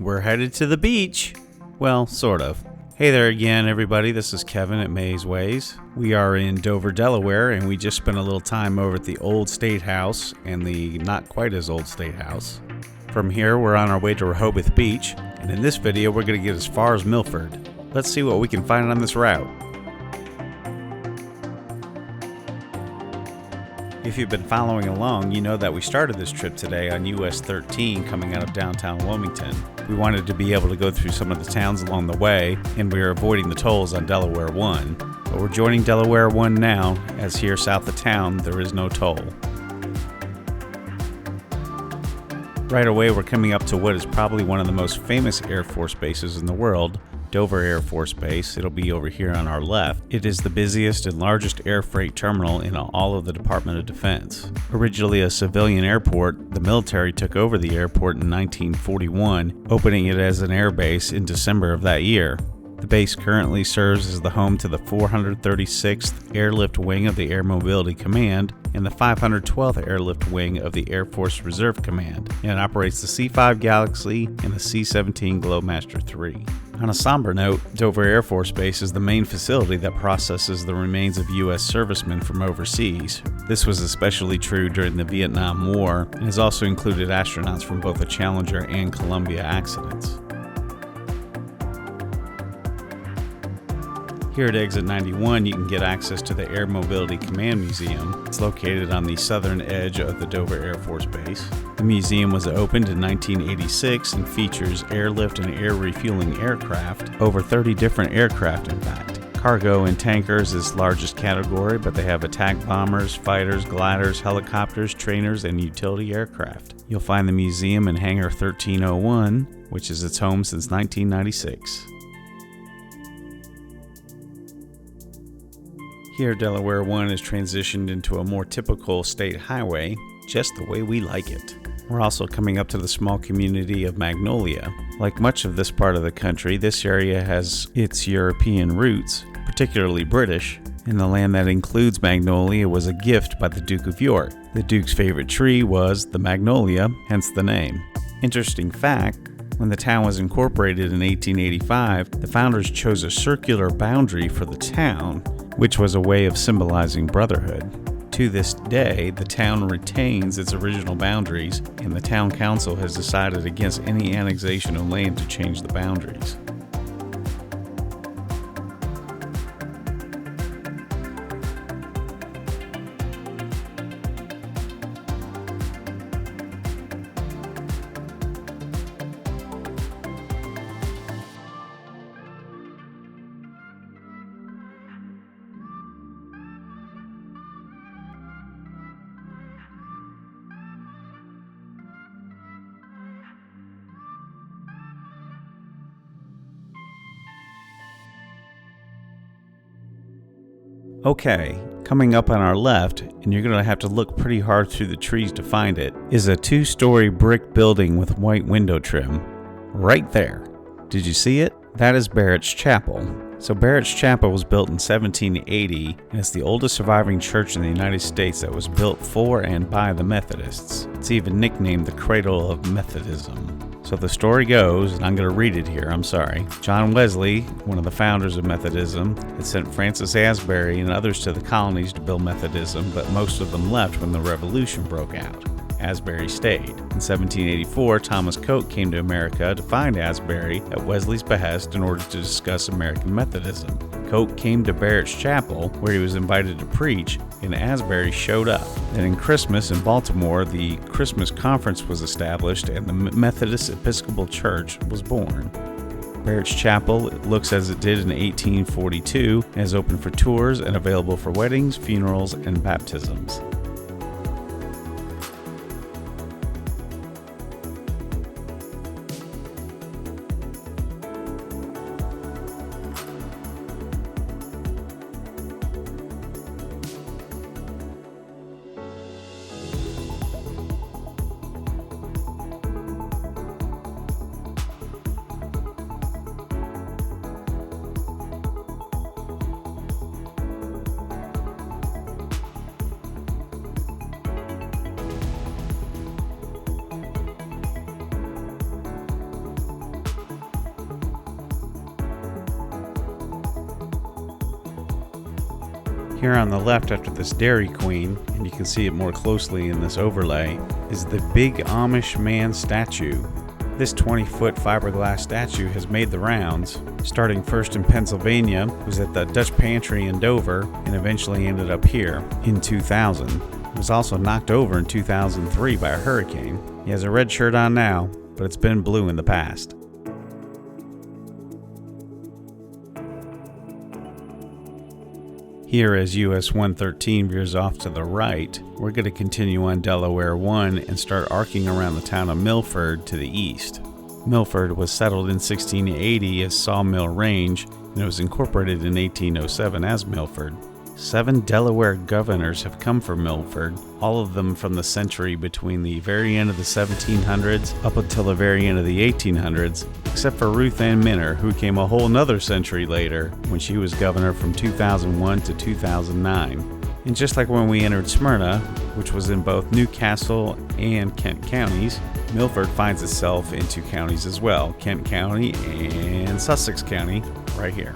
We're headed to the beach. Well, sort of. Hey there again, everybody. This is Kevin at May's Ways. We are in Dover, Delaware, and we just spent a little time over at the Old State House and the not quite as old State House. From here, we're on our way to Rehoboth Beach, and in this video, we're going to get as far as Milford. Let's see what we can find on this route. If you've been following along, you know that we started this trip today on US 13 coming out of downtown Wilmington. We wanted to be able to go through some of the towns along the way, and we are avoiding the tolls on Delaware 1. But we're joining Delaware 1 now, as here south of town there is no toll. Right away we're coming up to what is probably one of the most famous Air Force bases in the world, Dover Air Force Base. It'll be over here on our left. It is the busiest and largest air freight terminal in all of the Department of Defense. Originally a civilian airport, the military took over the airport in 1941, opening it as an air base in December of that year. The base currently serves as the home to the 436th Airlift Wing of the Air Mobility Command and the 512th Airlift Wing of the Air Force Reserve Command, and it operates the C-5 Galaxy and the C-17 Globemaster III. On a somber note, Dover Air Force Base is the main facility that processes the remains of U.S. servicemen from overseas. This was especially true during the Vietnam War and has also included astronauts from both the Challenger and Columbia accidents. Here at Exit 91, you can get access to the Air Mobility Command Museum. It's located on the southern edge of the Dover Air Force Base. The museum was opened in 1986 and features airlift and air refueling aircraft, over 30 different aircraft in fact. Cargo and tankers is largest category, but they have attack bombers, fighters, gliders, helicopters, trainers, and utility aircraft. You'll find the museum in Hangar 1301, which is its home since 1996. Here, Delaware 1 is transitioned into a more typical state highway, just the way we like it. We're also coming up to the small community of Magnolia. Like much of this part of the country, this area has its European roots, particularly British, and the land that includes Magnolia was a gift by the Duke of York. The Duke's favorite tree was the magnolia, hence the name. Interesting fact, when the town was incorporated in 1885, the founders chose a circular boundary for the town, which was a way of symbolizing brotherhood. To this day, the town retains its original boundaries, and the town council has decided against any annexation of land to change the boundaries. Okay, coming up on our left, and you're going to have to look pretty hard through the trees to find it, is a 2-story brick building with white window trim. Right there. Did you see it? That is Barratt's Chapel. So Barratt's Chapel was built in 1780, and it's the oldest surviving church in the United States that was built for and by the Methodists. It's even nicknamed the Cradle of Methodism. So the story goes, and I'm going to read it here, I'm sorry. John Wesley, one of the founders of Methodism, had sent Francis Asbury and others to the colonies to build Methodism, but most of them left when the Revolution broke out. Asbury stayed. In 1784, Thomas Coke came to America to find Asbury at Wesley's behest in order to discuss American Methodism. Coke came to Barratt's Chapel, where he was invited to preach, and Asbury showed up. Then in Christmas in Baltimore, the Christmas Conference was established and the Methodist Episcopal Church was born. Barratt's Chapel looks as it did in 1842 and is open for tours and available for weddings, funerals, and baptisms. Here on the left after this Dairy Queen, and you can see it more closely in this overlay, is the big Amish man statue. This 20-foot fiberglass statue has made the rounds, starting first in Pennsylvania, was at the Dutch Pantry in Dover, and eventually ended up here in 2000. It was also knocked over in 2003 by a hurricane. He has a red shirt on now, but it's been blue in the past. Here, as US 113 veers off to the right, we're going to continue on Delaware 1 and start arcing around the town of Milford to the east. Milford was settled in 1680 as Sawmill Range, and it was incorporated in 1807 as Milford. 7 Delaware governors have come from Milford, all of them from the century between the very end of the 1700s up until the very end of the 1800s, except for Ruth Ann Minner, who came a whole nother century later when she was governor from 2001 to 2009. And just like when we entered Smyrna, which was in both Newcastle and Kent counties, Milford finds itself in 2 counties as well, Kent County and Sussex County, right here.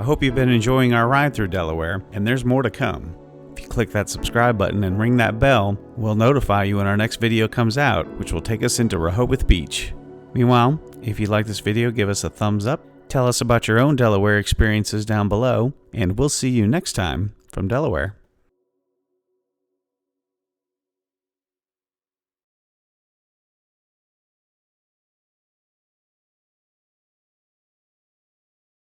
I hope you've been enjoying our ride through Delaware, and there's more to come. If you click that subscribe button and ring that bell, we'll notify you when our next video comes out, which will take us into Rehoboth Beach. Meanwhile, if you like this video, give us a thumbs up, tell us about your own Delaware experiences down below, and we'll see you next time from Delaware.